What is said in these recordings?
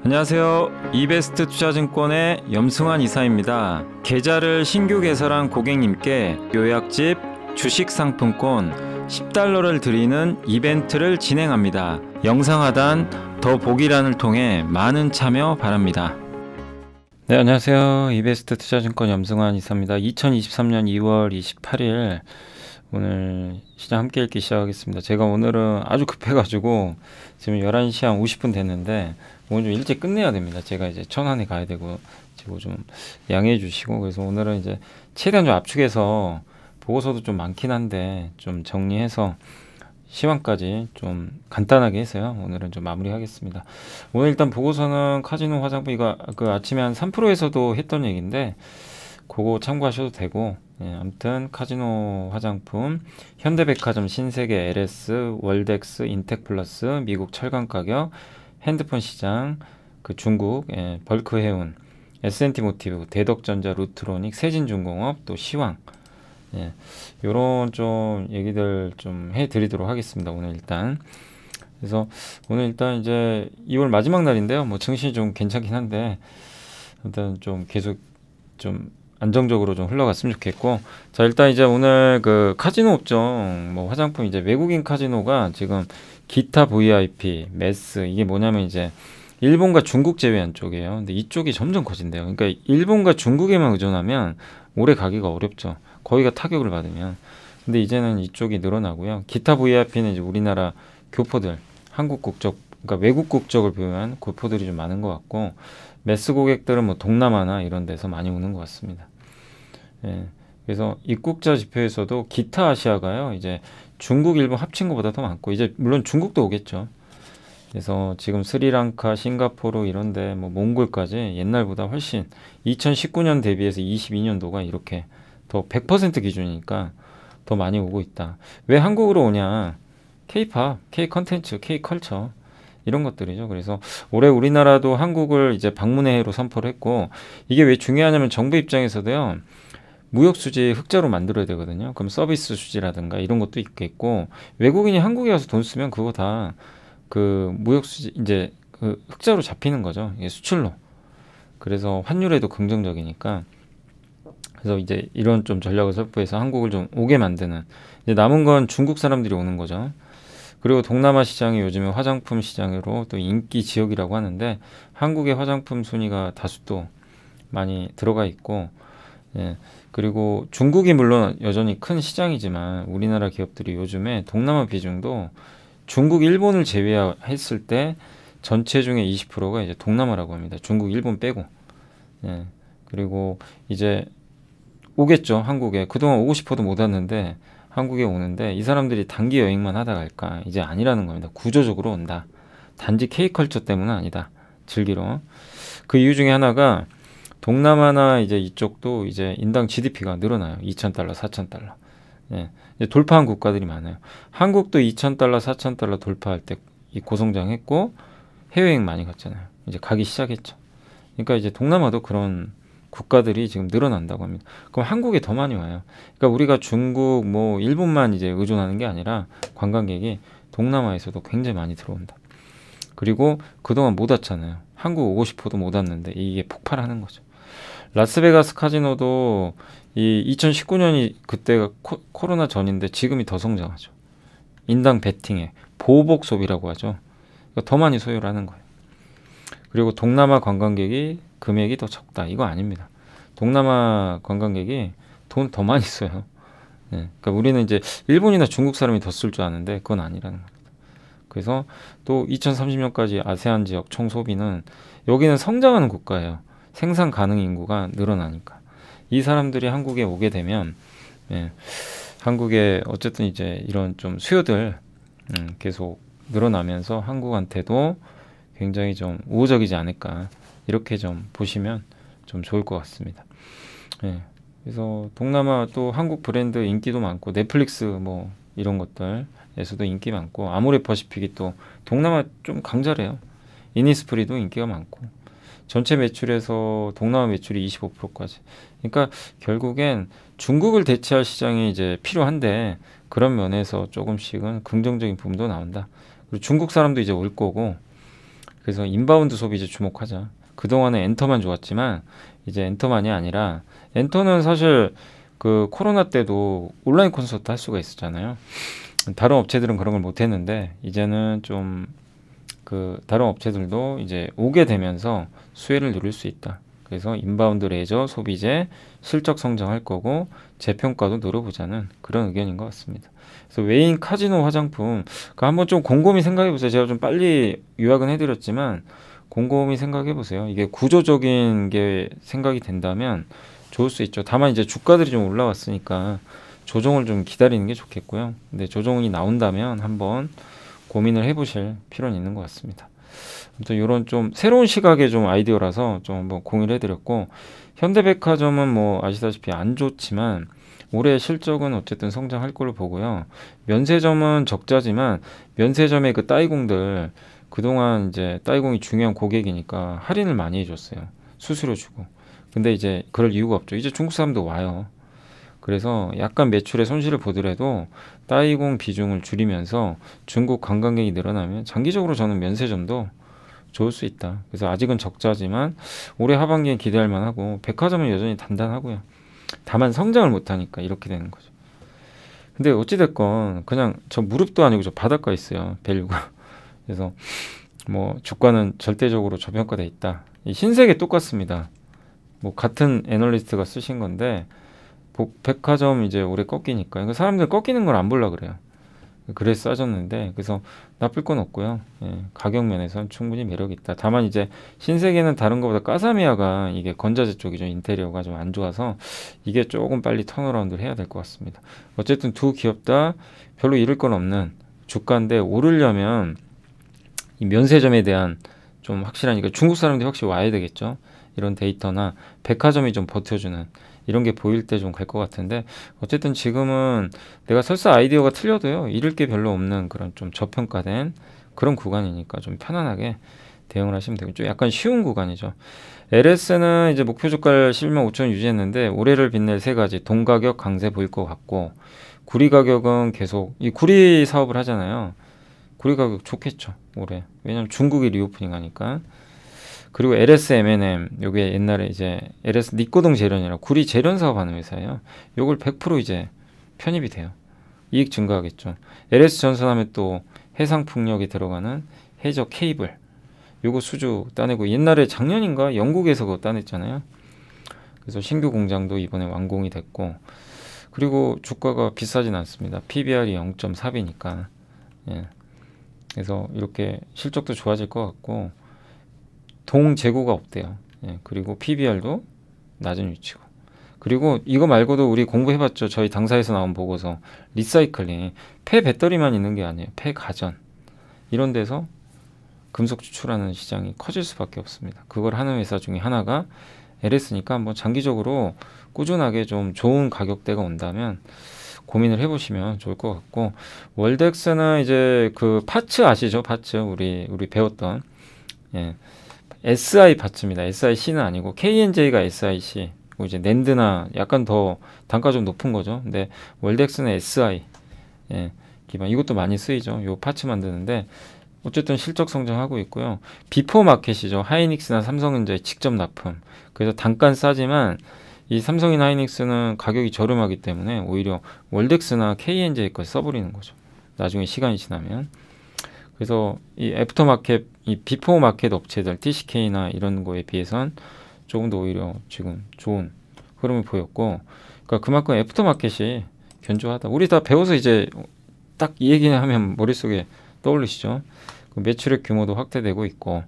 안녕하세요. 이베스트 투자증권의 염승환 이사입니다. 계좌를 신규 개설한 고객님께 요약집 주식 상품권 10달러를 드리는 이벤트를 진행합니다. 영상 하단 더 보기란을 통해 많은 참여 바랍니다. 네, 안녕하세요. 이베스트 투자증권 염승환 이사입니다. 2023년 2월 28일 오늘 시장 함께 읽기 시작하겠습니다. 제가 오늘은 아주 급해가지고 지금 11시 한 50분 됐는데 오늘 좀 일찍 끝내야 됩니다. 제가 이제 천안에 가야 되고 좀 양해해 주시고, 그래서 오늘은 이제 최대한 좀 압축해서 보고서도 좀 많긴 한데 좀 정리해서 시황까지 좀 간단하게 해서요. 오늘은 좀 마무리하겠습니다. 오늘 일단 보고서는 카지노 화장품, 이거 그 아침에 한 3%에서도 했던 얘기인데 그거 참고하셔도 되고, 아무튼 카지노 화장품, 현대백화점, 신세계, LS, 월덱스, 인텍플러스, 미국 철강 가격, 핸드폰 시장, 그 중국, 벌크 해운, S&T 모티브, 대덕전자, 루트로닉, 세진중공업, 또 시황, 요런 좀 얘기들 좀 해드리도록 하겠습니다. 오늘 일단. 그래서 오늘 일단 이제 2월 마지막 날인데요. 뭐 증시 좀 괜찮긴 한데 일단 좀 계속 좀 안정적으로 좀 흘러갔으면 좋겠고, 자 일단 이제 오늘 그 카지노 업종, 뭐 화장품, 이제 외국인 카지노가 지금 기타 VIP, 메스, 이게 뭐냐면 이제 일본과 중국 제외한 쪽이에요. 근데 이쪽이 점점 커진대요. 그러니까 일본과 중국에만 의존하면 오래 가기가 어렵죠. 거기가 타격을 받으면. 근데 이제는 이쪽이 늘어나고요. 기타 VIP는 이제 우리나라 교포들, 한국 국적, 그러니까 외국 국적을 보유한 교포들이 좀 많은 것 같고, 매스 고객들은 뭐 동남아나 이런 데서 많이 오는 것 같습니다. 그래서 입국자 지표에서도 기타 아시아가요, 이제 중국, 일본 합친 것보다 더 많고, 이제 물론 중국도 오겠죠. 그래서 지금 스리랑카, 싱가포르 이런데 뭐 몽골까지 옛날보다 훨씬 2019년 대비해서 22년도가 이렇게 더 100% 기준이니까 더 많이 오고 있다. 왜 한국으로 오냐? K-팝, K-컨텐츠, K-컬처 이런 것들이죠. 그래서 올해 우리나라도 한국을 이제 방문의 해로 선포를 했고, 이게 왜 중요하냐면 정부 입장에서도요, 무역 수지 흑자로 만들어야 되거든요. 그럼 서비스 수지라든가 이런 것도 있겠고, 외국인이 한국에 와서 돈 쓰면 그거 다 그 무역 수지 이제 그 흑자로 잡히는 거죠. 이게 수출로. 그래서 환율에도 긍정적이니까. 그래서 이제 이런 좀 전략을 선포해서 한국을 좀 오게 만드는, 이제 남은 건 중국 사람들이 오는 거죠. 그리고 동남아 시장이 요즘에 화장품 시장으로 또 인기 지역이라고 하는데, 한국의 화장품 순위가 다수 또 많이 들어가 있고, 그리고 중국이 물론 여전히 큰 시장이지만 우리나라 기업들이 요즘에 동남아 비중도 중국, 일본을 제외했을 때 전체 중에 20%가 이제 동남아라고 합니다. 중국, 일본 빼고. 그리고 이제 오겠죠, 한국에. 그동안 오고 싶어도 못 왔는데 한국에 오는데, 이 사람들이 단기 여행만 하다 갈까? 이제 아니라는 겁니다. 구조적으로 온다. 단지 K컬처 때문은 아니다. 즐기러. 그 이유 중에 하나가 동남아나 이제 이쪽도 이제 인당 GDP가 늘어나요. 2,000달러, 4,000달러. 이제 돌파한 국가들이 많아요. 한국도 2,000달러, 4,000달러 돌파할 때 이 고성장했고 해외여행 많이 갔잖아요. 이제 가기 시작했죠. 그러니까 이제 동남아도 그런 국가들이 지금 늘어난다고 합니다. 그럼 한국에 더 많이 와요. 그러니까 우리가 중국, 뭐 일본만 이제 의존하는 게 아니라 관광객이 동남아에서도 굉장히 많이 들어온다. 그리고 그동안 못 왔잖아요. 한국 오고 싶어도 못 왔는데 이게 폭발하는 거죠. 라스베가스 카지노도 이 2019년이 그때가 코로나 전인데 지금이 더 성장하죠. 인당 베팅에 보복 소비라고 하죠. 그러니까 더 많이 소요를 하는 거예요. 그리고 동남아 관광객이 금액이 더 적다, 이거 아닙니다. 동남아 관광객이 돈 더 많이 써요. 그러니까 우리는 이제 일본이나 중국 사람이 더 쓸 줄 아는데 그건 아니라는 겁니다. 그래서 또 2030년까지 아세안 지역 총 소비는, 여기는 성장하는 국가예요. 생산 가능 인구가 늘어나니까 이 사람들이 한국에 오게 되면, 한국에 어쨌든 이제 이런 좀 수요들 계속 늘어나면서 한국한테도 굉장히 좀 우호적이지 않을까, 이렇게 좀 보시면 좀 좋을 것 같습니다. 그래서 동남아 또 한국 브랜드 인기도 많고, 넷플릭스 뭐 이런 것들에서도 인기 많고, 아모레퍼시픽이 또 동남아 좀 강자래요. 이니스프리도 인기가 많고, 전체 매출에서 동남아 매출이 25%까지. 그러니까 결국엔 중국을 대체할 시장이 이제 필요한데, 그런 면에서 조금씩은 긍정적인 부분도 나온다. 그리고 중국 사람도 이제 올 거고, 그래서 인바운드 소비재 주목하자. 그동안에 엔터만 좋았지만 이제 엔터만이 아니라 엔터는 사실 그 코로나 때도 온라인 콘서트 할 수가 있었잖아요. 다른 업체들은 그런 걸 못 했는데 이제는 좀 그 다른 업체들도 이제 오게 되면서 수혜를 누릴 수 있다. 그래서 인바운드 레저 소비재 실적 성장할 거고 재평가도 노려보자는 그런 의견인 것 같습니다. 그래서 웨인 카지노 화장품 한번 좀 곰곰이 생각해 보세요. 제가 좀 빨리 요약은 해드렸지만 곰곰이 생각해 보세요. 이게 구조적인 게 생각이 된다면 좋을 수 있죠. 다만 이제 주가들이 좀 올라왔으니까 조정을 좀 기다리는 게 좋겠고요. 근데 조정이 나온다면 한번 고민을 해보실 필요는 있는 것 같습니다. 아무튼 이런 좀 새로운 시각의 좀 아이디어라서 좀 한번 공유를 해드렸고, 현대백화점은 뭐 아시다시피 안 좋지만 올해 실적은 어쨌든 성장할 걸로 보고요. 면세점은 적자지만 면세점의 그 따이공들 그동안 이제 따이공이 중요한 고객이니까 할인을 많이 해줬어요. 수수료 주고. 근데 이제 그럴 이유가 없죠. 이제 중국 사람도 와요. 그래서 약간 매출에 손실을 보더라도 따이공 비중을 줄이면서 중국 관광객이 늘어나면 장기적으로 저는 면세점도 좋을 수 있다. 그래서 아직은 적자지만 올해 하반기에 기대할 만하고 백화점은 여전히 단단하고요. 다만 성장을 못하니까 이렇게 되는 거죠. 근데 어찌됐건 그냥 저 무릎도 아니고 저 바닷가에 있어요. 밸류가. 그래서 뭐 주가는 절대적으로 저평가돼 있다. 이 흰색이 똑같습니다. 뭐 같은 애널리스트가 쓰신 건데 백화점 이제 올해 꺾이니까 그러니까 사람들 꺾이는 걸 안 보려 그래요. 그래서 싸졌는데 그래서 나쁠 건 없고요. 예, 가격 면에서는 충분히 매력이 있다. 다만 이제 신세계는 다른 것보다 까사미아가 이게 건자재 쪽이죠. 인테리어가 좀 안 좋아서 이게 조금 빨리 턴어라운드를 해야 될 것 같습니다. 어쨌든 두 기업 다 별로 잃을 건 없는 주가인데 오르려면 이 면세점에 대한 좀 확실하니까 중국 사람들이 확실히 와야 되겠죠. 이런 데이터나 백화점이 좀 버텨주는 이런 게 보일 때 좀 갈 것 같은데 어쨌든 지금은 내가 설사 아이디어가 틀려도요 잃을 게 별로 없는 그런 좀 저평가된 그런 구간이니까 좀 편안하게 대응을 하시면 되고 좀 약간 쉬운 구간이죠. LS는 이제 목표 주가를 11만 5천 유지했는데 올해를 빛낼 세 가지 동가격 강세 보일 것 같고 구리 가격은 계속 이 구리 사업을 하잖아요. 구리 가격 좋겠죠 올해. 왜냐면 중국이 리오프닝 하니까. 그리고 LS M&M 요게 옛날에 이제 LS 니꼬동 재련이라 구리 재련 사업하는 회사예요. 요걸 100% 이제 편입이 돼요. 이익 증가하겠죠. LS 전선하면 또 해상풍력이 들어가는 해저 케이블 요거 수주 따내고 옛날에 작년인가 영국에서 그거 따냈잖아요. 그래서 신규 공장도 이번에 완공이 됐고 그리고 주가가 비싸진 않습니다. PBR이 0.4배니까 예. 그래서 이렇게 실적도 좋아질 것 같고 동재고가 없대요. 예, 그리고 PBR도 낮은 위치고. 그리고 이거 말고도 우리 공부해봤죠. 저희 당사에서 나온 보고서 리사이클링 폐 배터리만 있는 게 아니에요. 폐 가전 이런 데서 금속 추출하는 시장이 커질 수밖에 없습니다. 그걸 하는 회사 중에 하나가 LS니까 한번 장기적으로 꾸준하게 좀 좋은 가격대가 온다면 고민을 해보시면 좋을 것 같고 월덱스는 이제 그 파츠 아시죠? 파츠 우리 배웠던 예. SI 파츠입니다. SIC는 아니고 KNJ가 SIC 이제 낸드나 약간 더 단가 좀 높은 거죠. 근데 월덱스는 SI 예, 기반 이것도 많이 쓰이죠. 요 파츠 만드는데 어쨌든 실적 성장하고 있고요. 비포 마켓이죠. 하이닉스나 삼성전자의 직접 납품. 그래서 단가는 싸지만 이 삼성이나 하이닉스는 가격이 저렴하기 때문에 오히려 월덱스나 KNJ 것을 써버리는 거죠. 나중에 시간이 지나면. 그래서 이 애프터마켓, 이 비포 마켓 업체들, TCK나 이런 거에 비해선 조금 더 오히려 지금 좋은 흐름을 보였고, 그러니까 그만큼 애프터마켓이 견조하다. 우리 다 배워서 이제 딱 이 얘기를 하면 머릿속에 떠올리시죠? 그 매출액 규모도 확대되고 있고,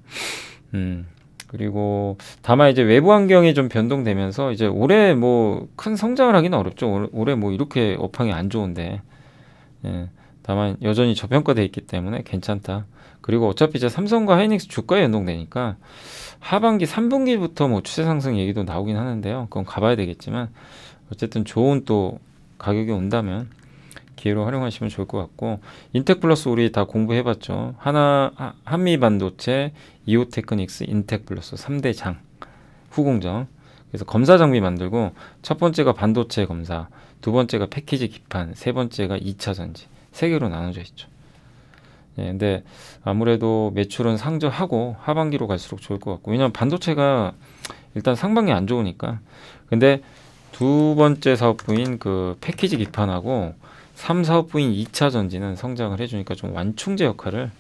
그리고 다만 이제 외부 환경이 좀 변동되면서 이제 올해 뭐 큰 성장을 하기는 어렵죠. 올해 뭐 이렇게 업황이 안 좋은데, 예. 다만 여전히 저평가되어 있기 때문에 괜찮다. 그리고 어차피 이제 삼성과 하이닉스 주가에 연동되니까 하반기 3분기부터 뭐 추세 상승 얘기도 나오긴 하는데요. 그건 가봐야 되겠지만 어쨌든 좋은 또 가격이 온다면 기회로 활용하시면 좋을 것 같고 인텍플러스 우리 다 공부해봤죠. 한미반도체, 이오테크닉스, 인텍플러스 3대 장 후공정. 그래서 검사 장비 만들고 첫 번째가 반도체 검사, 두 번째가 패키지 기판, 세 번째가 2차 전지. 세 개로 나눠져 있죠. 예, 근데 아무래도 매출은 상저하고 하반기로 갈수록 좋을 것 같고, 왜냐면 반도체가 일단 상반기 안 좋으니까. 근데 두 번째 사업부인 그 패키지 기판하고 3 사업부인 2차 전지는 성장을 해주니까 좀 완충제 역할을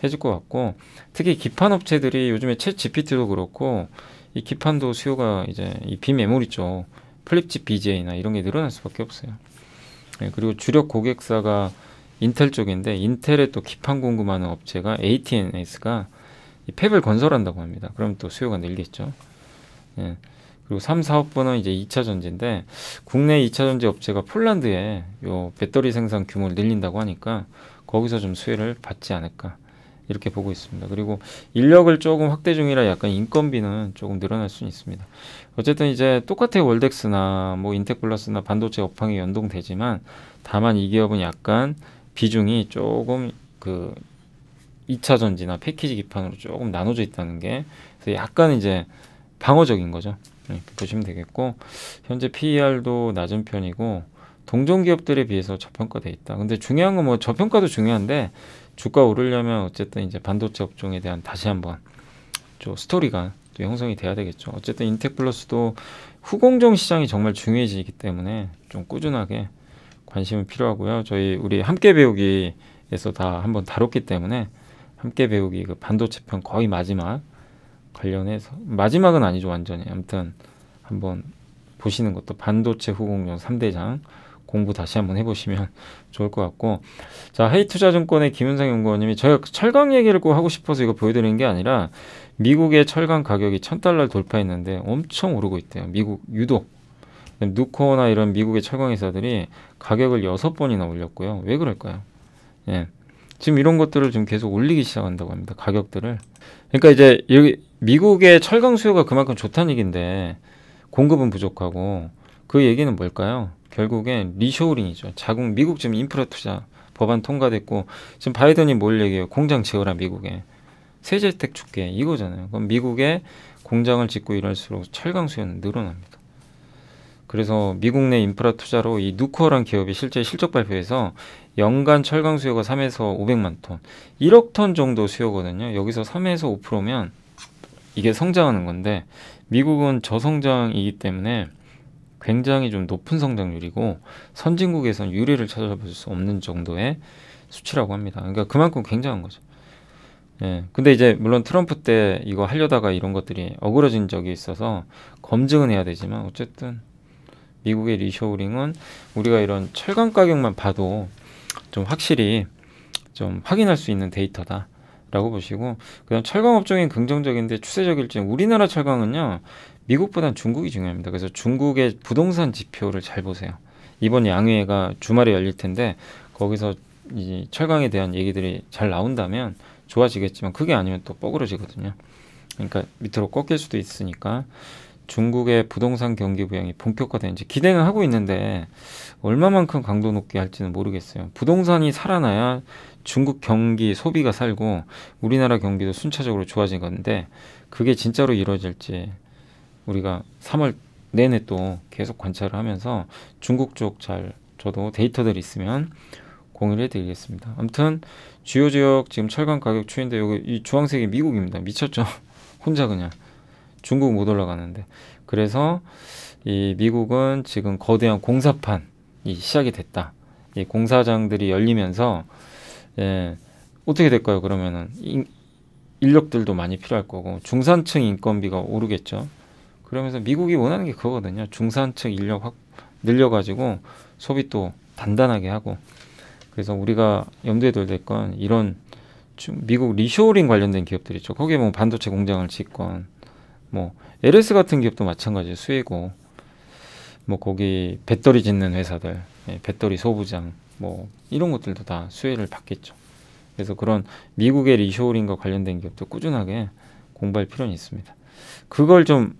해줄 것 같고, 특히 기판 업체들이 요즘에 챗 GPT도 그렇고 이 기판도 수요가 이제 이 비메모리 쪽 플립칩 BGA나 이런 게 늘어날 수밖에 없어요. 네, 그리고 주력 고객사가 인텔 쪽인데, 인텔에 또 기판 공급하는 업체가 AT&S가 이 팹을 건설한다고 합니다. 그럼 또 수요가 늘겠죠. 예. 그리고 3, 4업부는 이제 2차 전지인데, 국내 2차 전지 업체가 폴란드에 요 배터리 생산 규모를 늘린다고 하니까 거기서 좀 수혜를 받지 않을까 이렇게 보고 있습니다. 그리고 인력을 조금 확대 중이라 약간 인건비는 조금 늘어날 수는 있습니다. 어쨌든 이제 똑같아요. 월덱스나 뭐 인텍플러스나 반도체 업황이 연동되지만, 다만 이 기업은 약간 비중이 조금 그 2차 전지나 패키지 기판으로 조금 나눠져 있다는 게, 그래서 약간 이제 방어적인 거죠. 이렇게 보시면 되겠고, 현재 PER도 낮은 편이고 동종 기업들에 비해서 저평가돼 있다. 근데 중요한 건 뭐 저평가도 중요한데, 주가 오르려면 어쨌든 이제 반도체 업종에 대한 다시 한번 좀 스토리가 또 형성이 돼야 되겠죠. 어쨌든 인텍플러스도 후공정 시장이 정말 중요해지기 때문에 좀 꾸준하게 관심은 필요하고요. 우리 함께 배우기에서 다 한번 다뤘기 때문에, 함께 배우기 그 반도체 편 거의 마지막 관련해서, 마지막은 아니죠 완전히, 아무튼 한번 보시는 것도, 반도체 후공정 3대장 공부 다시 한번 해보시면 좋을 것 같고. 자, 헤이투자증권의 김윤상 연구원님이, 저희가 철강 얘기를 꼭 하고 싶어서 이거 보여드리는 게 아니라 미국의 철강 가격이 $1,000 돌파했는데 엄청 오르고 있대요. 미국 유독 누코나 이런 미국의 철강 회사들이 가격을 6번이나 올렸고요. 왜 그럴까요? 예. 지금 이런 것들을 좀 계속 올리기 시작한다고 합니다. 가격들을. 그러니까 이제 여기 미국의 철강 수요가 그만큼 좋다는 얘기인데 공급은 부족하고, 그 얘기는 뭘까요? 결국엔 리쇼어링이죠. 미국 지금 인프라 투자 법안 통과됐고, 지금 바이든이 뭘 얘기해요? 공장 지어라 미국에. 세제 혜택 줄게 이거잖아요. 그럼 미국에 공장을 짓고 이럴수록 철강 수요는 늘어납니다. 그래서 미국 내 인프라 투자로 이 누코어란 기업이 실제 실적 발표에서 연간 철강 수요가 3에서 500만 톤, 1억 톤 정도 수요거든요. 여기서 3에서 5%면 이게 성장하는 건데, 미국은 저성장이기 때문에 굉장히 좀 높은 성장률이고, 선진국에선 유례를 찾아볼 수 없는 정도의 수치라고 합니다. 그러니까 그만큼 굉장한 거죠. 예. 근데 이제 물론 트럼프 때 이거 하려다가 이런 것들이 어그러진 적이 있어서 검증은 해야 되지만, 어쨌든 미국의 리쇼어링은 우리가 이런 철강 가격만 봐도 좀 확실히 좀 확인할 수 있는 데이터다라고 보시고, 그다음 철강 업종이 긍정적인데 추세적일지, 우리나라 철강은요 미국보단 중국이 중요합니다. 그래서 중국의 부동산 지표를 잘 보세요. 이번 양회가 주말에 열릴 텐데 거기서 이 철강에 대한 얘기들이 잘 나온다면 좋아지겠지만, 그게 아니면 또 뻐그러지거든요. 그러니까 밑으로 꺾일 수도 있으니까 중국의 부동산 경기 부양이 본격화되는지 기대는 하고 있는데, 얼마만큼 강도 높게 할지는 모르겠어요. 부동산이 살아나야 중국 경기 소비가 살고 우리나라 경기도 순차적으로 좋아진 건데, 그게 진짜로 이루어질지 우리가 3월 내내 또 계속 관찰을 하면서 중국 쪽 저도 데이터들이 있으면 공유를 해드리겠습니다. 아무튼 주요 지역 지금 철강 가격 추인데, 여기 이 주황색이 미국입니다. 미쳤죠? 혼자 그냥 중국 못 올라가는데. 그래서 이 미국은 지금 거대한 공사판이 시작이 됐다. 이 공사장들이 열리면서, 예, 어떻게 될까요? 그러면은 인력들도 많이 필요할 거고, 중산층 인건비가 오르겠죠. 그러면서 미국이 원하는 게 그거거든요. 중산층 인력 확 늘려가지고 소비 또 단단하게 하고. 그래서 우리가 염두에 둬야 될 건 이런 미국 리쇼어링 관련된 기업들 있죠. 거기에 뭐 반도체 공장을 짓건, 뭐 LS 같은 기업도 마찬가지예요. 수혜고, 뭐 거기 배터리 짓는 회사들, 배터리 소부장, 뭐 이런 것들도 다 수혜를 받겠죠. 그래서 그런 미국의 리쇼어링과 관련된 기업도 꾸준하게 공부할 필요는 있습니다. 그걸 좀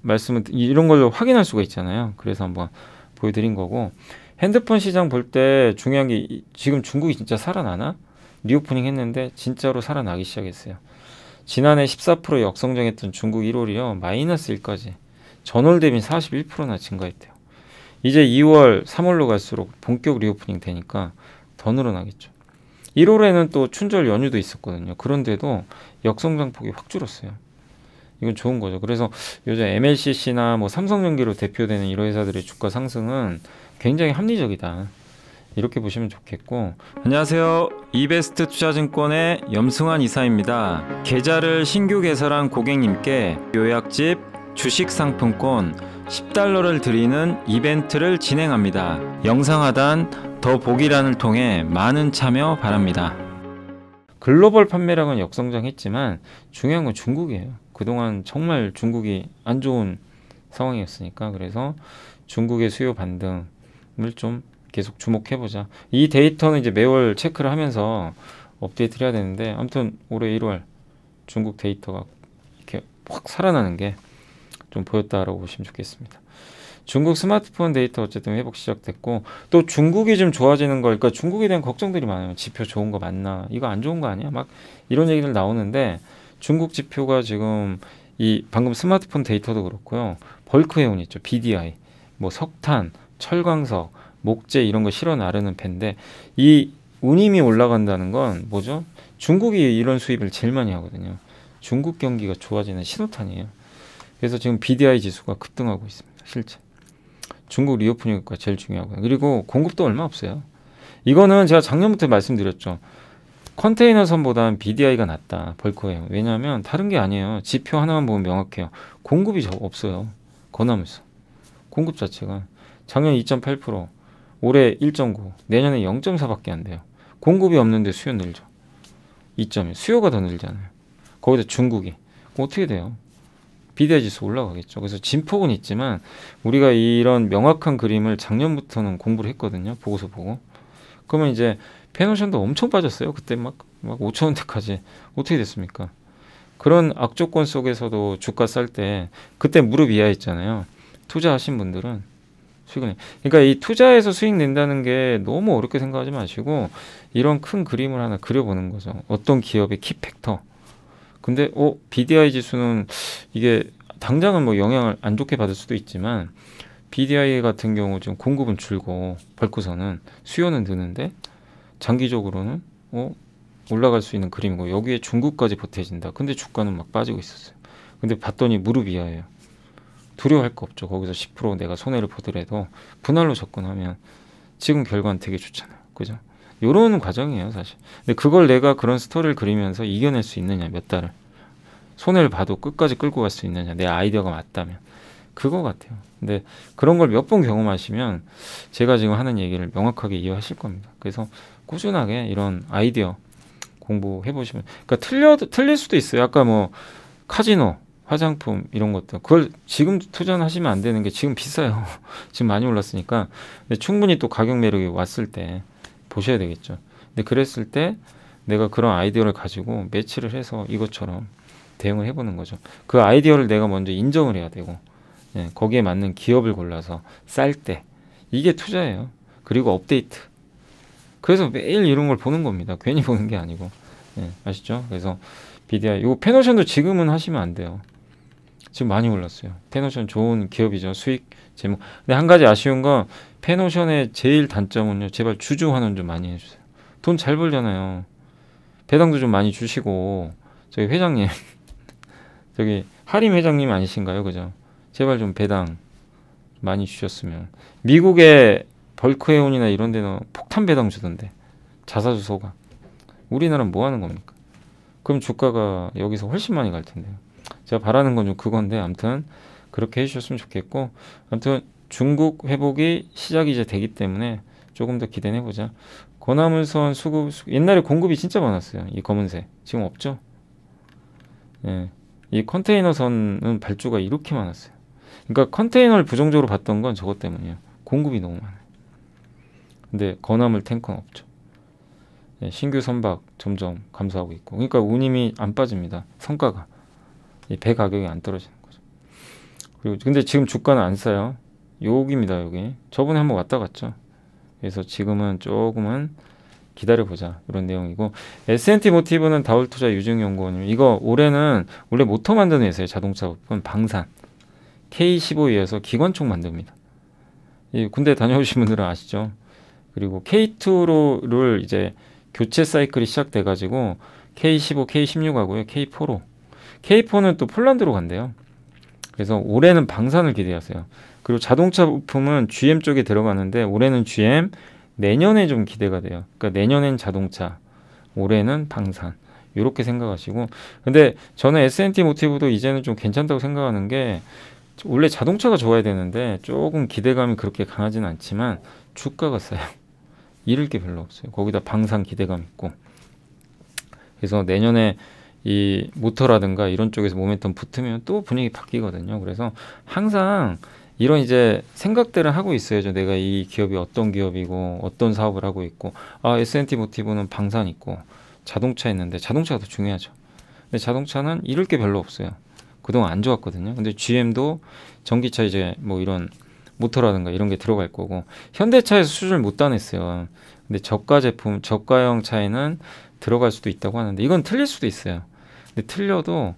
이런 걸로 확인할 수가 있잖아요. 그래서 한번 보여드린 거고, 핸드폰 시장 볼 때 중요한 게, 지금 중국이 진짜 살아나나? 리오프닝 했는데 진짜로 살아나기 시작했어요. 지난해 14% 역성장했던 중국 1월이요 마이너스 1까지 전월 대비 41%나 증가했대요. 이제 2월, 3월로 갈수록 본격 리오프닝 되니까 더 늘어나겠죠. 1월에는 또 춘절 연휴도 있었거든요. 그런데도 역성장폭이 확 줄었어요. 이건 좋은 거죠. 그래서 요즘 MLCC나 뭐 삼성전기로 대표되는 이런 회사들의 주가 상승은 굉장히 합리적이다. 이렇게 보시면 좋겠고. 안녕하세요. 이베스트 투자증권의 염승환 이사입니다. 계좌를 신규 개설한 고객님께 요약집 주식 상품권 10달러를 드리는 이벤트를 진행합니다. 영상 하단 더 보기란을 통해 많은 참여 바랍니다. 글로벌 판매량은 역성장했지만 중요한 건 중국이에요. 그동안 정말 중국이 안 좋은 상황이었으니까. 그래서 중국의 수요 반등을 좀 계속 주목해보자. 이 데이터는 이제 매월 체크를 하면서 업데이트를 해야 되는데, 아무튼 올해 1월 중국 데이터가 이렇게 확 살아나는 게 좀 보였다라고 보시면 좋겠습니다. 중국 스마트폰 데이터 어쨌든 회복 시작됐고, 또 중국이 좀 좋아지는 거, 그러니까 중국에 대한 걱정들이 많아요. 지표 좋은 거 맞나? 이거 안 좋은 거 아니야? 막 이런 얘기들 나오는데, 중국 지표가 지금 이 방금 스마트폰 데이터도 그렇고요. 벌크 해운 있죠. BDI, 뭐 석탄, 철광석, 목재 이런 거 실어 나르는 배인데, 이 운임이 올라간다는 건 뭐죠? 중국이 이런 수입을 제일 많이 하거든요. 중국 경기가 좋아지는 신호탄이에요. 그래서 지금 BDI 지수가 급등하고 있습니다. 실제 중국 리오프닝가 제일 중요하고요. 그리고 공급도 얼마 없어요. 이거는 제가 작년부터 말씀드렸죠. 컨테이너선보다는 BDI가 낫다. 벌크예요. 왜냐하면 다른 게 아니에요. 지표 하나만 보면 명확해요. 공급이 없어요. 건화물선 공급 자체가 작년 2.8%, 올해 1.9, 내년에 0.4밖에 안 돼요. 공급이 없는데 수요 늘죠. 2.1, 수요가 더 늘잖아요. 거기다 중국이 어떻게 돼요? BDI 지수 올라가겠죠. 그래서 진폭은 있지만 우리가 이런 명확한 그림을 작년부터는 공부를 했거든요. 보고서 보고. 그러면 이제 페노션도 엄청 빠졌어요. 그때 막 5,000원대까지 어떻게 됐습니까? 그런 악조건 속에서도 주가 쌀 때 그때 무릎 이하했잖아요. 투자하신 분들은 수익을. 그러니까 이 투자해서 수익 낸다는 게 너무 어렵게 생각하지 마시고 이런 큰 그림을 하나 그려보는 거죠. 어떤 기업의 키팩터. 근데 BDI 지수는 이게 당장은 뭐 영향을 안 좋게 받을 수도 있지만 BDI 같은 경우 지금 공급은 줄고 벌크선은 수요는 느는데 장기적으로는 올라갈 수 있는 그림이고 여기에 중국까지 보태진다. 근데 주가는 막 빠지고 있었어요. 근데 봤더니 무릎 이하예요. 두려워할 거 없죠. 거기서 10% 내가 손해를 보더라도 분할로 접근하면 지금 결과는 되게 좋잖아요. 그죠? 요런 과정이에요, 사실. 근데 그걸 내가 그런 스토리를 그리면서 이겨낼 수 있느냐, 몇 달을. 손해를 봐도 끝까지 끌고 갈 수 있느냐, 내 아이디어가 맞다면. 그거 같아요. 근데 그런 걸 몇 번 경험하시면 제가 지금 하는 얘기를 명확하게 이해하실 겁니다. 그래서 꾸준하게 이런 아이디어 공부해보시면. 그러니까 틀릴 수도 있어요. 아까 뭐 카지노, 화장품 이런 것들. 그걸 지금 투자는 하시면 안 되는 게 지금 비싸요. 지금 많이 올랐으니까. 근데 충분히 또 가격 매력이 왔을 때 보셔야 되겠죠. 근데 그랬을 때 내가 그런 아이디어를 가지고 매치를 해서 이것처럼 대응을 해보는 거죠. 그 아이디어를 내가 먼저 인정을 해야 되고, 거기에 맞는 기업을 골라서 쌀 때 이게 투자예요. 그리고 업데이트. 그래서 매일 이런 걸 보는 겁니다. 괜히 보는 게 아니고. 아시죠? 그래서 BDI 이거 페노션도 지금은 하시면 안 돼요. 지금 많이 올랐어요. 페노션 좋은 기업이죠. 수익 제목. 근데 한 가지 아쉬운 건 페노션의 제일 단점은요. 제발 주주 환원 좀 많이 해주세요. 돈 잘 벌잖아요. 배당도 좀 많이 주시고. 저기 회장님 저기 하림 회장님 아니신가요? 그죠? 제발 좀 배당 많이 주셨으면. 미국의 벌크해운이나 이런 데는 폭탄 배당 주던데. 자사주소가. 우리나라는 뭐 하는 겁니까? 그럼 주가가 여기서 훨씬 많이 갈 텐데요. 제가 바라는 건 좀 그건데 아무튼 그렇게 해주셨으면 좋겠고, 아무튼 중국 회복이 시작이 이제 되기 때문에 조금 더 기대해보자. 건화물선 수급 옛날에 공급이 진짜 많았어요. 이 검은색 지금 없죠. 이 컨테이너선은 발주가 이렇게 많았어요. 그러니까 컨테이너를 부정적으로 봤던 건 저것 때문이에요. 공급이 너무 많아요. 근데 건화물 탱커는 없죠. 신규 선박 점점 감소하고 있고, 그러니까 운임이 안 빠집니다. 성과가 배 가격이 안 떨어지는 거죠. 그리고 근데 지금 주가는 안 싸요. 여기입니다. 여기 저번에 한번 왔다 갔죠. 그래서 지금은 조금은 기다려보자 이런 내용이고, S&T 모티브는 다울투자 유증연구원님, 이거 올해는 원래 모터 만드는 회사예요. 자동차 부품 방산 K15에서 기관총 만듭니다. 이 군대 다녀오신 분들은 아시죠? 그리고 K2를 이제 교체 사이클이 시작돼가지고 K15, K16 하고요. K4로. K4는 또 폴란드로 간대요. 그래서 올해는 방산을 기대하세요. 그리고 자동차 부품은 GM 쪽에 들어가는데 올해는 GM, 내년에 좀 기대가 돼요. 그러니까 내년엔 자동차, 올해는 방산. 이렇게 생각하시고, 근데 저는 S&T 모티브도 이제는 좀 괜찮다고 생각하는 게, 원래 자동차가 좋아야 되는데 조금 기대감이 그렇게 강하진 않지만 주가가 싸요. 잃을 게 별로 없어요. 거기다 방산 기대감 있고. 그래서 내년에 이 모터라든가 이런 쪽에서 모멘텀 붙으면 또 분위기 바뀌거든요. 그래서 항상 이런 이제 생각들을 하고 있어야죠. 내가 이 기업이 어떤 기업이고 어떤 사업을 하고 있고, 아, S&T 모티브는 방산 있고 자동차 있는데 자동차가 더 중요하죠. 근데 자동차는 잃을 게 별로 없어요. 그동안 안 좋았거든요. 근데 GM도 전기차 이제 뭐 이런 모터라든가 이런 게 들어갈 거고, 현대차에서 수주를 못 따냈어요. 근데 저가 제품, 저가형 차에는 들어갈 수도 있다고 하는데 이건 틀릴 수도 있어요. 근데 틀려도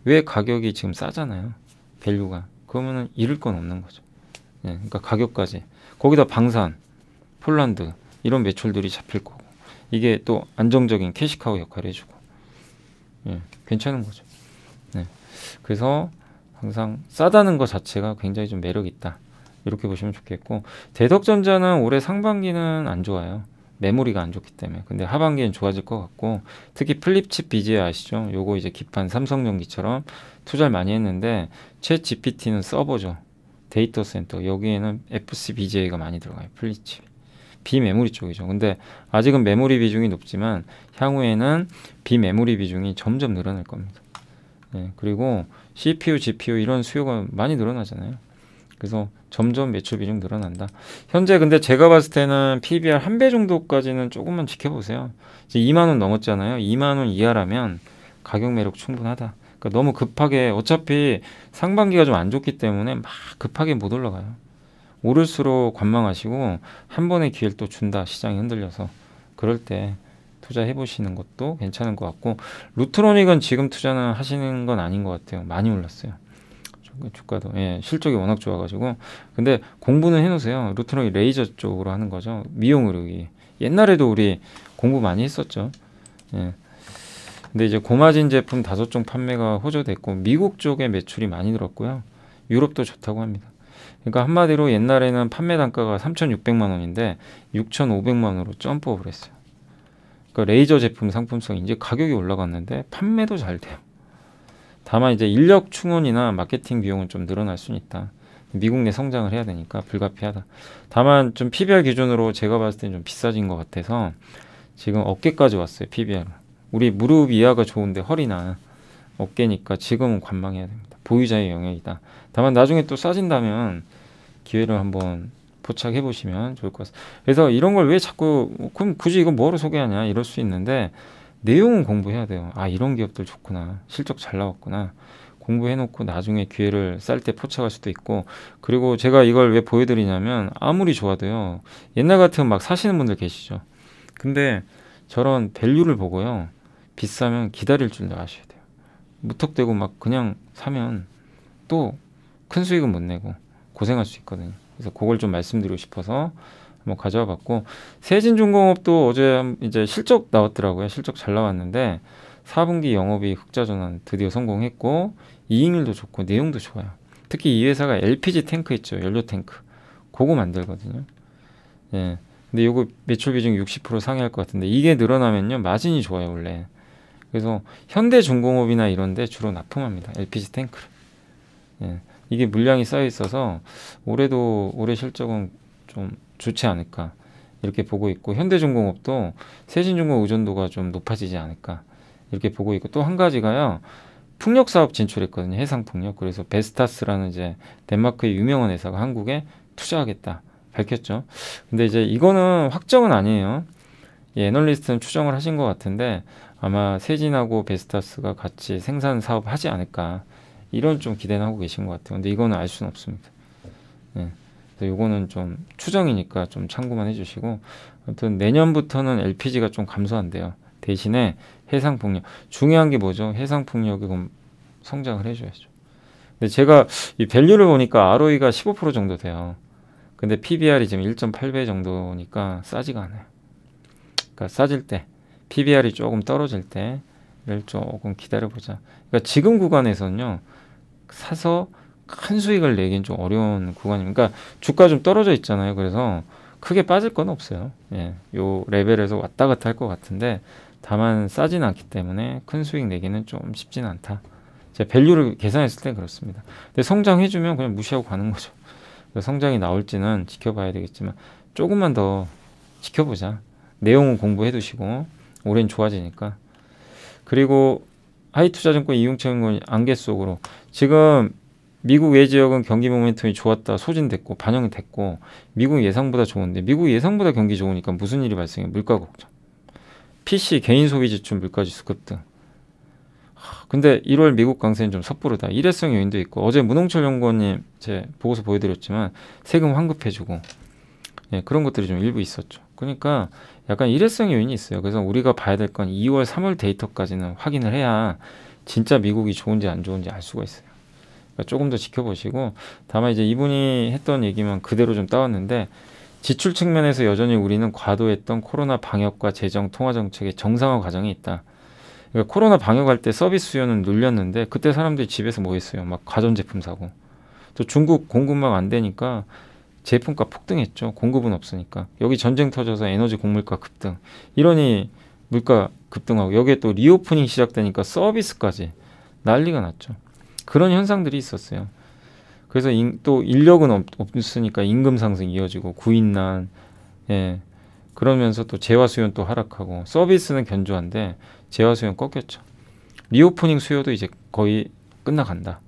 왜 가격이 지금 싸잖아요. 밸류가. 그러면은 잃을 건 없는 거죠. 예, 그러니까 가격까지. 거기다 방산, 폴란드 이런 매출들이 잡힐 거고, 이게 또 안정적인 캐시카우 역할을 해주고, 예, 괜찮은 거죠. 네. 그래서 항상 싸다는 것 자체가 굉장히 좀 매력 있다. 이렇게 보시면 좋겠고, 대덕전자는 올해 상반기는 안 좋아요. 메모리가 안 좋기 때문에. 근데 하반기엔 좋아질 것 같고, 특히 플립칩 BGA 아시죠? 요거 이제 기판 삼성전기처럼 투자를 많이 했는데, 챗 GPT는 서버죠. 데이터 센터. 여기에는 FC BGA가 많이 들어가요. 플립칩. 비메모리 쪽이죠. 근데 아직은 메모리 비중이 높지만 향후에는 비메모리 비중이 점점 늘어날 겁니다. 네, 그리고 CPU, GPU 이런 수요가 많이 늘어나잖아요. 그래서 점점 매출 비중 늘어난다. 현재 근데 제가 봤을 때는 PBR 한 배 정도까지는 조금만 지켜보세요. 이제 2만 원 넘었잖아요. 2만 원 이하라면 가격 매력 충분하다. 그러니까 너무 급하게, 어차피 상반기가 좀 안 좋기 때문에 막 급하게 못 올라가요. 오를수록 관망하시고 한 번의 기회를 또 준다. 시장이 흔들려서. 그럴 때 투자해 보시는 것도 괜찮은 것 같고, 루트로닉은 지금 투자는 하시는 건 아닌 것 같아요. 많이 올랐어요. 주가도. 예, 실적이 워낙 좋아가지고. 근데 공부는 해놓으세요. 루트로닉 레이저 쪽으로 하는 거죠. 미용 의료기. 옛날에도 우리 공부 많이 했었죠. 예. 근데 이제 고마진 제품 5종 판매가 호조됐고, 미국 쪽에 매출이 많이 늘었고요. 유럽도 좋다고 합니다. 그러니까 한마디로 옛날에는 판매 단가가 3,600만 원인데 6,500만 원으로 점프업을 했어요. 그러니까 레이저 제품 상품성이 이제 가격이 올라갔는데 판매도 잘 돼요. 다만 이제 인력 충원이나 마케팅 비용은 좀 늘어날 수는 있다. 미국 내 성장을 해야 되니까 불가피하다. 다만 좀 PBR 기준으로 제가 봤을 때는 좀 비싸진 것 같아서 지금 어깨까지 왔어요. PBR. 우리 무릎 이하가 좋은데 허리나 어깨니까 지금은 관망해야 됩니다. 보유자의 영역이다. 다만 나중에 또 싸진다면 기회를 한번 포착해 보시면 좋을 것 같습니다. 그래서 이런 걸 왜 자꾸 그럼 굳이 이거 뭐로 소개하냐 이럴 수 있는데, 내용은 공부해야 돼요. 아, 이런 기업들 좋구나. 실적 잘 나왔구나. 공부해놓고 나중에 기회를 쌀 때 포착할 수도 있고. 그리고 제가 이걸 왜 보여드리냐면, 아무리 좋아도요, 옛날 같으면 막 사시는 분들 계시죠. 근데 저런 밸류를 보고요, 비싸면 기다릴 줄 아셔야 돼요. 무턱대고 막 그냥 사면 또 큰 수익은 못 내고 고생할 수 있거든요. 그래서 그걸 좀 말씀드리고 싶어서 한번 가져와 봤고, 세진중공업도 어제 이제 실적 나왔더라고요. 실적 잘 나왔는데 4분기 영업이 흑자 전환 드디어 성공했고, 이익률도 좋고 내용도 좋아요. 특히 이 회사가 LPG 탱크 있죠. 연료 탱크. 그거 만들거든요. 예. 근데 이거 매출 비중 60% 상회할 것 같은데, 이게 늘어나면요 마진이 좋아요 원래. 그래서 현대중공업이나 이런 데 주로 납품합니다. LPG 탱크를. 예. 이게 물량이 쌓여 있어서 올해 실적은 좀 좋지 않을까 이렇게 보고 있고, 현대중공업도 세진중공업 의존도가 좀 높아지지 않을까 이렇게 보고 있고, 또 한 가지가요, 풍력 사업 진출했거든요. 해상 풍력. 그래서 베스타스라는 이제 덴마크의 유명한 회사가 한국에 투자하겠다 밝혔죠. 근데 이제 이거는 확정은 아니에요. 이 애널리스트는 추정을 하신 것 같은데 아마 세진하고 베스타스가 같이 생산 사업 하지 않을까, 이런 좀 기대는 하고 계신 것 같아요. 근데 이거는 알 수는 없습니다. 네. 그래서 이거는 좀 추정이니까 좀 참고만 해주시고, 아무튼 내년부터는 LPG가 좀 감소한대요. 대신에 해상풍력, 중요한 게 뭐죠? 해상풍력이 그럼 성장을 해줘야죠. 근데 제가 이 밸류를 보니까 ROE가 15% 정도 돼요. 근데 PBR이 지금 1.8배 정도니까 싸지가 않아요. 그러니까 싸질 때 PBR이 조금 떨어질 때를 조금 기다려보자. 그러니까 지금 구간에서는요, 사서 큰 수익을 내긴 좀 어려운 구간입니다. 그러니까 주가 좀 떨어져 있잖아요. 그래서 크게 빠질 건 없어요. 예, 요 레벨에서 왔다 갔다 할 것 같은데 다만 싸진 않기 때문에 큰 수익 내기는 좀 쉽지는 않다. 제 밸류를 계산했을 때 그렇습니다. 근데 성장해주면 그냥 무시하고 가는 거죠. 성장이 나올지는 지켜봐야 되겠지만 조금만 더 지켜보자. 내용은 공부해 두시고 올해는 좋아지니까. 그리고 하이투자증권 이융채권 안개 속으로 지금 미국 외지역은 경기 모멘텀이 좋았다 소진됐고 반영이 됐고 미국 예상보다 좋은데 미국 예상보다 경기 좋으니까 무슨 일이 발생해? 물가 걱정. PC 개인 소비 지출 물가지수 급등. 근데 1월 미국 강세는 좀 섣부르다. 일회성 요인도 있고 어제 문홍철 연구원님 제 보고서 보여드렸지만 세금 환급해주고 예, 그런 것들이 좀 일부 있었죠. 그러니까 약간 일회성 요인이 있어요. 그래서 우리가 봐야 될 건 2월 3월 데이터까지는 확인을 해야 진짜 미국이 좋은지 안 좋은지 알 수가 있어요. 그러니까 조금 더 지켜보시고 다만 이제 이분이 했던 얘기만 그대로 좀 따왔는데 지출 측면에서 여전히 우리는 과도했던 코로나 방역과 재정 통화 정책의 정상화 과정이 있다. 그러니까 코로나 방역할 때 서비스 수요는 눌렸는데 그때 사람들이 집에서 뭐 했어요? 막 가전제품 사고. 또 중국 공급망 안 되니까 제품값 폭등했죠. 공급은 없으니까. 여기 전쟁 터져서 에너지 곡물가 급등. 이러니 물가 급등하고 여기에 또 리오프닝 시작되니까 서비스까지 난리가 났죠. 그런 현상들이 있었어요. 그래서 또 인력은 없으니까 임금 상승 이어지고 구인난 예. 그러면서 또 재화 수요는 또 하락하고 서비스는 견조한데 재화 수요는 꺾였죠. 리오프닝 수요도 이제 거의 끝나간다.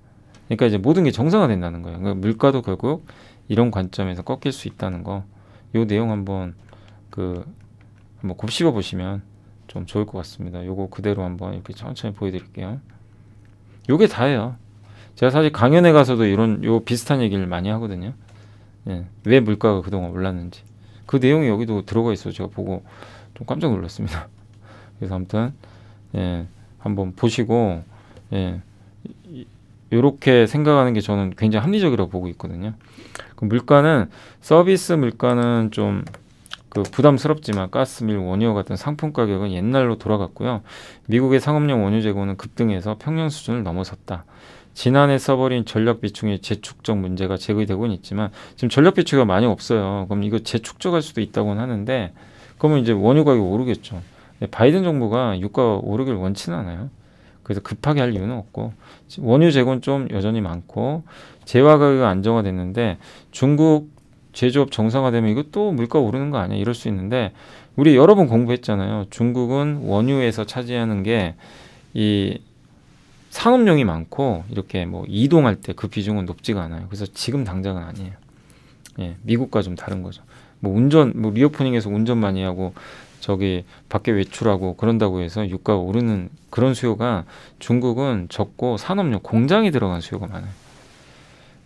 그러니까 이제 모든 게 정상화된다는 거예요. 그러니까 물가도 결국 이런 관점에서 꺾일 수 있다는 거. 요 내용 한번 한번 곱씹어 보시면 좀 좋을 것 같습니다. 요거 그대로 한번 이렇게 천천히 보여드릴게요. 요게 다예요. 제가 사실 강연에 가서도 요 비슷한 얘기를 많이 하거든요. 예, 왜 물가가 그동안 올랐는지. 그 내용이 여기도 들어가 있어서 제가 보고 좀 깜짝 놀랐습니다. 그래서 아무튼 예, 한번 보시고 예, 이렇게 생각하는 게 저는 굉장히 합리적이라고 보고 있거든요. 그 물가는 서비스 물가는 좀 부담스럽지만 가스밀, 원유 같은 상품 가격은 옛날로 돌아갔고요. 미국의 상업용 원유 재고는 급등해서 평년 수준을 넘어섰다. 지난해 써버린 전력 비축의 재축적 문제가 제기되고는 있지만 지금 전력 비축이 많이 없어요. 그럼 이거 재축적할 수도 있다고는 하는데 그러면 이제 원유 가격이 오르겠죠. 바이든 정부가 유가 오르길 원치는 않아요. 그래서 급하게 할 이유는 없고 원유 재고는 좀 여전히 많고 재화 가격이 안정화됐는데 중국 제조업 정상화되면 이거 또 물가 오르는 거 아니야? 이럴 수 있는데 우리 여러 번 공부했잖아요. 중국은 원유에서 차지하는 게 이 산업용이 많고 이렇게 뭐 이동할 때 그 비중은 높지가 않아요. 그래서 지금 당장은 아니에요. 예, 미국과 좀 다른 거죠. 뭐 리오프닝에서 운전 많이 하고 저기 밖에 외출하고 그런다고 해서 유가가 오르는 그런 수요가 중국은 적고 산업용 공장이 들어간 수요가 많아요.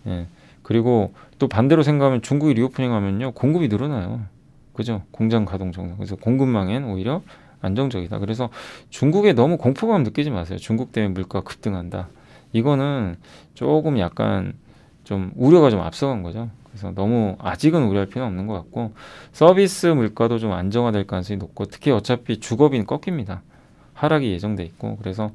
예. 그리고 또 반대로 생각하면 중국이 리오프닝 하면요 공급이 늘어나요. 그죠? 공장 가동 정상. 그래서 공급망엔 오히려 안정적이다. 그래서 중국에 너무 공포감 느끼지 마세요. 중국 때문에 물가 급등한다. 이거는 조금 약간 좀 우려가 좀 앞서간 거죠. 그래서 너무 아직은 우려할 필요는 없는 것 같고 서비스 물가도 좀 안정화될 가능성이 높고 특히 어차피 주거비는 꺾입니다. 하락이 예정돼 있고 그래서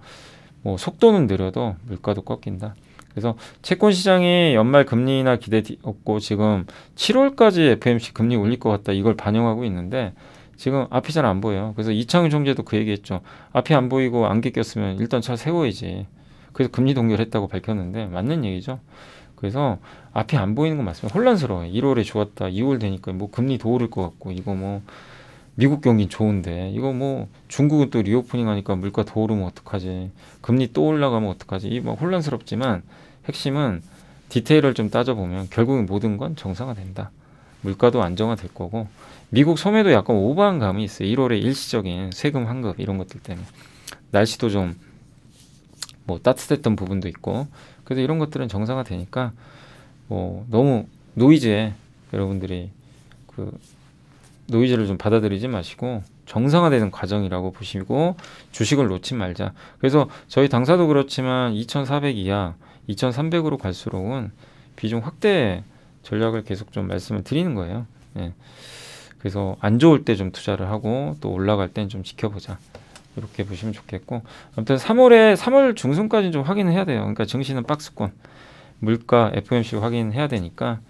뭐 속도는 느려도 물가도 꺾인다. 그래서 채권 시장이 연말 금리나 기대 없고 지금 7월까지 FOMC 금리 올릴 것 같다. 이걸 반영하고 있는데 지금 앞이 잘 안 보여요. 그래서 이창훈 총재도 그 얘기했죠. 앞이 안 보이고 안개 꼈으면 일단 차 세워야지. 그래서 금리 동결했다고 밝혔는데 맞는 얘기죠. 그래서 앞이 안 보이는 건 맞습니다. 혼란스러워요. 1월에 좋았다. 2월 되니까 뭐 금리 더 오를 것 같고 이거 뭐 미국 경기는 좋은데 이거 뭐 중국은 또 리오프닝 하니까 물가 더 오르면 어떡하지. 금리 또 올라가면 어떡하지. 이 뭐 혼란스럽지만 핵심은 디테일을 좀 따져보면 결국은 모든 건 정상화된다. 물가도 안정화될 거고 미국 소매도 약간 오버한 감이 있어요. 1월에 일시적인 세금 환급 이런 것들 때문에 날씨도 좀 뭐 따뜻했던 부분도 있고 그래서 이런 것들은 정상화되니까 뭐 너무 노이즈에 여러분들이 노이즈를 좀 받아들이지 마시고 정상화되는 과정이라고 보시고 주식을 놓지 말자. 그래서 저희 당사도 그렇지만 2,400 이하 2,300으로 갈수록은 비중 확대 전략을 계속 좀 말씀을 드리는 거예요. 예. 그래서 안 좋을 때 좀 투자를 하고 또 올라갈 땐 좀 지켜보자. 이렇게 보시면 좋겠고, 아무튼 3월 중순까지는 좀 확인해야 돼요. 그러니까 증시는 박스권, 물가, FOMC 확인해야 되니까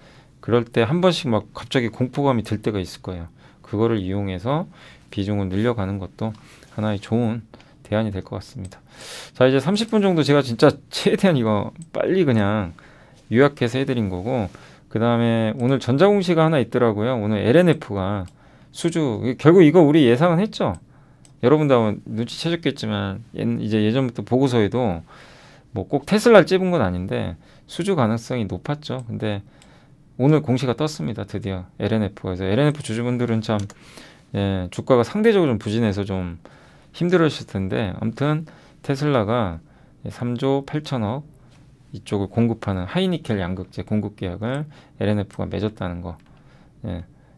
그럴 때 한 번씩 막 갑자기 공포감이 들 때가 있을 거예요. 그거를 이용해서 비중을 늘려가는 것도 하나의 좋은 대안이 될 것 같습니다. 자, 이제 30분 정도 제가 진짜 최대한 이거 빨리 그냥 요약해서 해드린 거고, 그 다음에 오늘 전자공시가 하나 있더라고요. 오늘 LNF가 수주, 결국 이거 우리 예상은 했죠. 여러분도 눈치채셨겠지만 이제 예전부터 보고서에도 뭐 꼭 테슬라를 찝은 건 아닌데 수주 가능성이 높았죠. 근데 오늘 공시가 떴습니다. 드디어 LNF가. 그래서 LNF 주주분들은 참 주가가 상대적으로 좀 부진해서 좀 힘들으실 텐데, 아무튼 테슬라가 3조 8천억 이쪽을 공급하는 하이니켈 양극재 공급 계약을 LNF가 맺었다는 거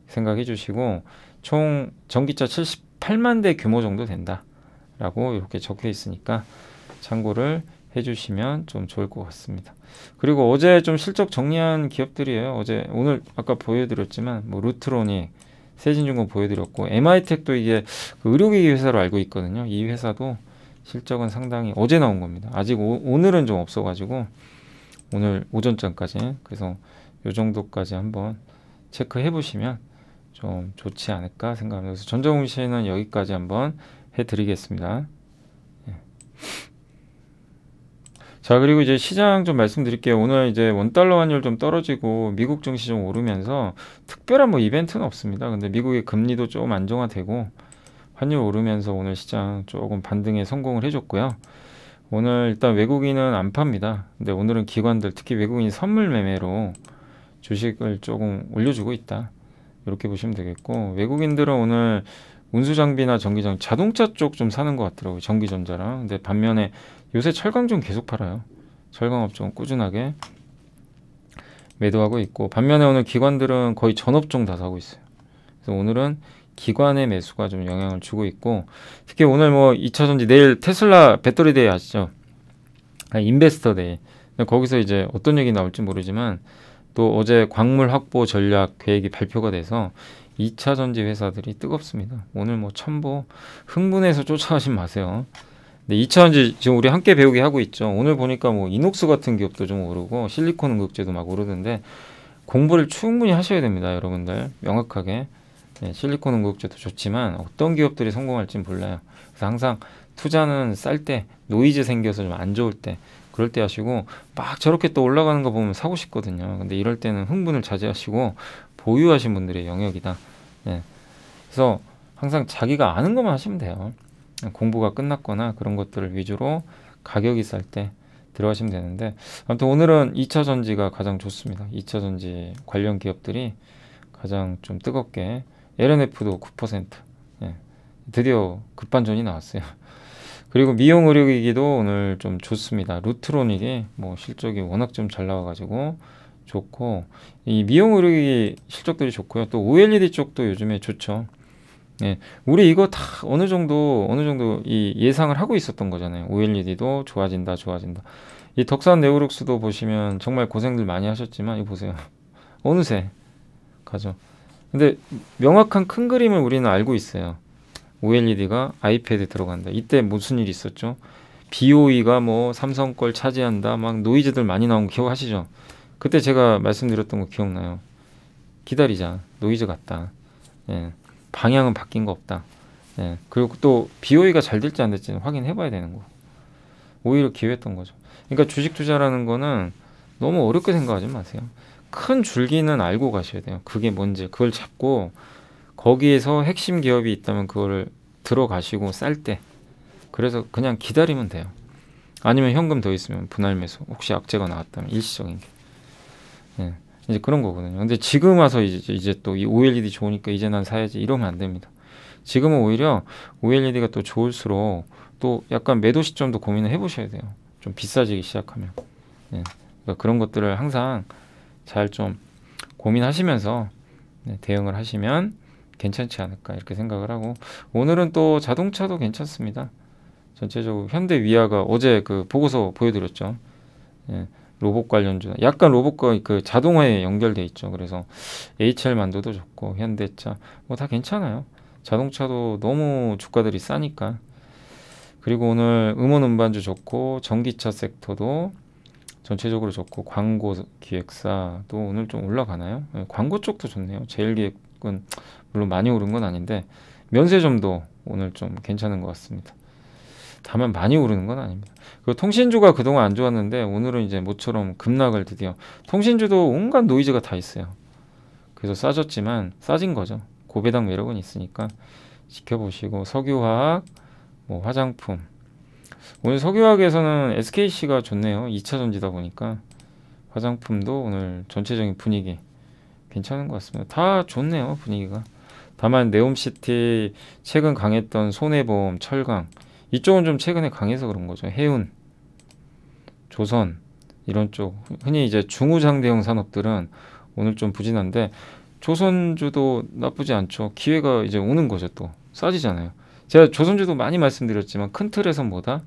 생각해 주시고, 총 전기차 78만 대 규모 정도 된다라고 이렇게 적혀 있으니까 참고를 해주시면 좀 좋을 것 같습니다. 그리고 어제 좀 실적 정리한 기업들이에요. 오늘 아까 보여드렸지만 뭐 루트로닉, 세진중공 보여드렸고, MI텍도 이게 그 의료기기 회사로 알고 있거든요. 이 회사도 실적은 상당히 어제 나온 겁니다. 아직 오늘은 좀 없어가지고 오늘 오전장까지, 그래서 요 정도까지 한번 체크해 보시면 좀 좋지 않을까 생각합니다. 그래서 전자공시는 여기까지 한번 해드리겠습니다. 자, 그리고 이제 시장 좀 말씀드릴게요. 오늘 이제 원달러 환율 좀 떨어지고 미국 증시 좀 오르면서 특별한 뭐 이벤트는 없습니다. 근데 미국의 금리도 좀 안정화되고 환율 오르면서 오늘 시장 조금 반등에 성공을 해줬고요. 오늘 일단 외국인은 안 팝니다. 근데 오늘은 기관들, 특히 외국인 선물 매매로 주식을 조금 올려주고 있다. 이렇게 보시면 되겠고, 외국인들은 오늘 운수장비나 전기장, 자동차 쪽 좀 사는 것 같더라고요. 전기전자랑. 근데 반면에 요새 철강 좀 계속 팔아요. 철강업종 꾸준하게 매도하고 있고, 반면에 오늘 기관들은 거의 전 업종 다 사고 있어요. 그래서 오늘은 기관의 매수가 좀 영향을 주고 있고, 특히 오늘 뭐 2차전지, 내일 테슬라 배터리 데이 아시죠? 인베스터 데이. 거기서 이제 어떤 얘기 나올지 모르지만 또 어제 광물 확보 전략 계획이 발표가 돼서 2차 전지 회사들이 뜨겁습니다. 오늘 뭐 첨보 흥분해서 쫓아가지 마세요. 근데 2차 전지 지금 우리 함께 배우기 하고 있죠. 오늘 보니까 뭐 이녹스 같은 기업도 좀 오르고 실리콘 응급제도 막 오르던데, 공부를 충분히 하셔야 됩니다, 여러분들. 명확하게. 실리콘 응급제도 좋지만 어떤 기업들이 성공할지는 몰라요. 그래서 항상 투자는 쌀 때, 노이즈 생겨서 좀 안 좋을 때, 그럴 때 하시고, 막 저렇게 또 올라가는 거 보면 사고 싶거든요. 근데 이럴 때는 흥분을 자제하시고 보유하신 분들의 영역이다. 그래서 항상 자기가 아는 것만 하시면 돼요. 공부가 끝났거나 그런 것들을 위주로 가격이 쌀 때 들어가시면 되는데, 아무튼 오늘은 2차 전지가 가장 좋습니다. 2차 전지 관련 기업들이 가장 좀 뜨겁게, LNF도 9%, 드디어 급반전이 나왔어요. 그리고 미용 의료기기도 오늘 좀 좋습니다. 루트로닉이 뭐 실적이 워낙 좀 잘 나와가지고 좋고, 이 미용 의료기기 실적들이 좋고요. 또 OLED 쪽도 요즘에 좋죠. 우리 이거 다 어느 정도 이 예상을 하고 있었던 거잖아요. OLED도 좋아진다. 이 덕산 네오룩스도 보시면 정말 고생들 많이 하셨지만, 이거 보세요. 어느새 가죠. 근데 명확한 큰 그림을 우리는 알고 있어요. OLED가 아이패드에 들어간다. 이때 무슨 일이 있었죠? BOE가 뭐 삼성 걸 차지한다. 막 노이즈들 많이 나온 거 기억하시죠? 그때 제가 말씀드렸던 거 기억나요? 기다리자. 노이즈 같다. 방향은 바뀐 거 없다. 그리고 또 BOE가 잘 될지 안 될지는 확인해 봐야 되는 거. 오히려 기회였던 거죠. 그러니까 주식 투자라는 거는 너무 어렵게 생각하지 마세요. 큰 줄기는 알고 가셔야 돼요. 그게 뭔지. 그걸 잡고 거기에서 핵심 기업이 있다면 그거를 들어가시고 쌀 때, 그래서 그냥 기다리면 돼요. 아니면 현금 더 있으면 분할 매수, 혹시 악재가 나왔다면 일시적인 게, 이제 그런 거거든요. 근데 지금 와서 이제 또 이 OLED 좋으니까 이제 난 사야지, 이러면 안 됩니다. 지금은 오히려 OLED가 또 좋을수록 또 약간 매도 시점도 고민을 해보셔야 돼요. 좀 비싸지기 시작하면. 그러니까 그런 것들을 항상 잘 좀 고민하시면서 대응을 하시면 괜찮지 않을까 이렇게 생각을 하고, 오늘은 또 자동차도 괜찮습니다. 전체적으로 현대 위아가 어제 그 보고서 보여드렸죠. 로봇 관련주 약간 로봇과 그 자동화에 연결돼 있죠. 그래서 HL 만두도 좋고 현대차 뭐 다 괜찮아요. 자동차도 너무 주가들이 싸니까. 그리고 오늘 음원 음반주 좋고 전기차 섹터도 전체적으로 좋고 광고 기획사도 오늘 좀 올라가나요? 네, 광고 쪽도 좋네요. 제일기획은 물론 많이 오른 건 아닌데 면세점도 오늘 좀 괜찮은 것 같습니다. 다만 많이 오르는 건 아닙니다. 그리고 통신주가 그동안 안 좋았는데 오늘은 이제 모처럼 급락을 드디어. 통신주도 온갖 노이즈가 다 있어요. 그래서 싸졌지만 싸진 거죠. 고배당 매력은 있으니까 지켜보시고. 석유화학, 뭐 화장품. 오늘 석유화학에서는 SKC가 좋네요. 2차 전지다 보니까 화장품도 오늘 전체적인 분위기 괜찮은 것 같습니다. 다 좋네요, 분위기가. 다만 네옴시티, 최근 강했던 손해보험, 철강 이쪽은 좀 최근에 강해서 그런 거죠. 해운, 조선 이런 쪽 흔히 이제 중우장대형 산업들은 오늘 좀 부진한데 조선주도 나쁘지 않죠. 기회가 이제 오는 거죠. 또 싸지잖아요. 제가 조선주도 많이 말씀드렸지만 큰 틀에서 뭐다?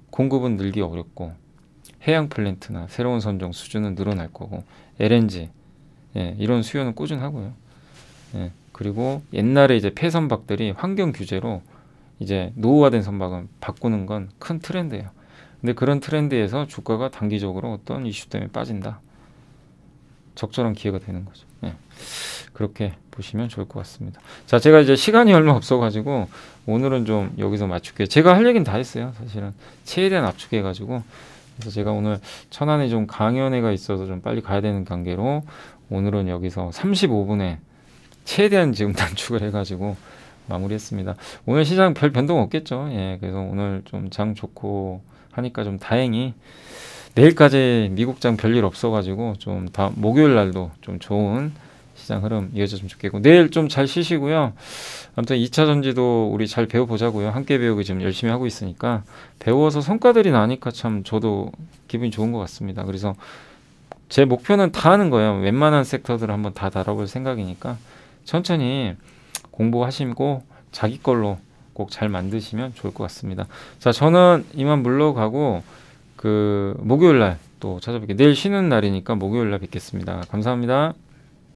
공급은 늘기 어렵고 해양 플랜트나 새로운 선종 수주는 늘어날 거고 LNG 이런 수요는 꾸준하고요. 그리고 옛날에 이제 폐선박들이 환경 규제로 이제 노후화된 선박은 바꾸는 건 큰 트렌드예요. 근데 그런 트렌드에서 주가가 단기적으로 어떤 이슈 때문에 빠진다. 적절한 기회가 되는 거죠. 그렇게 보시면 좋을 것 같습니다. 자, 제가 이제 시간이 얼마 없어가지고 오늘은 좀 여기서 맞출게요. 제가 할 얘기는 다 했어요. 사실은 최대한 압축해가지고. 그래서 제가 오늘 천안에 좀 강연회가 있어서 좀 빨리 가야 되는 관계로 오늘은 여기서 35분에 최대한 지금 단축을 해가지고 마무리했습니다. 오늘 시장 별 변동 없겠죠. 그래서 오늘 좀 장 좋고 하니까 좀 다행히 내일까지 미국장 별일 없어가지고 좀 다 목요일 날도 좀 좋은 시장 흐름 이어졌으면 좋겠고 내일 좀 잘 쉬시고요. 아무튼 2차 전지도 우리 잘 배워보자고요. 함께 배우기 지금 열심히 하고 있으니까 배워서 성과들이 나니까 참 저도 기분이 좋은 것 같습니다. 그래서 제 목표는 다 하는 거예요. 웬만한 섹터들을 한번 다 다뤄볼 생각이니까 천천히 공부하시고 자기 걸로 꼭 잘 만드시면 좋을 것 같습니다. 자, 저는 이만 물러가고 그 목요일 날 또 찾아뵐게요. 내일 쉬는 날이니까 목요일 날 뵙겠습니다. 감사합니다.